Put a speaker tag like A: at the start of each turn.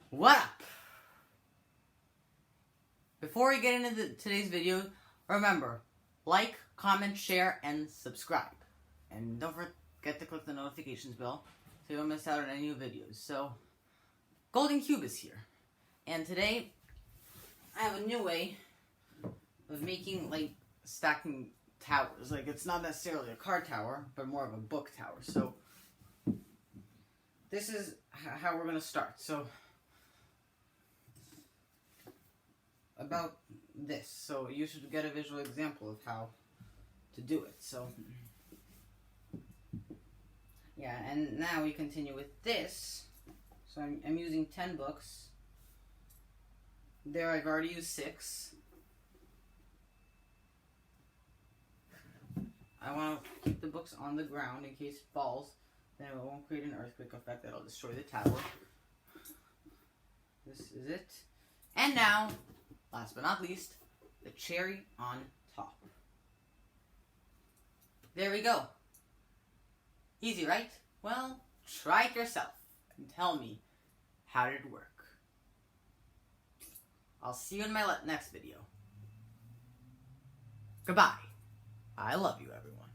A: What up? Before we get into today's video, remember, like, comment, share, and subscribe. And don't forget to click the notifications bell so you don't miss out on any new videos. So, Golden Cube is here. And today, I have a new way of making, stacking towers. It's not necessarily a card tower, but more of a book tower. So, this is how we're going to start. So, about this. So, you should get a visual example of how to do it. So, yeah, and now we continue with this. So, I'm using 10 books. There, I've already used 6. I want to keep the books on the ground in case it falls. Then it won't create an earthquake effect that'll destroy the tower. This is it. And now, last but not least, the cherry on top. There we go. Easy, right? Well, try it yourself and tell me, how did it work? I'll see you in my next video. Goodbye. I love you, everyone.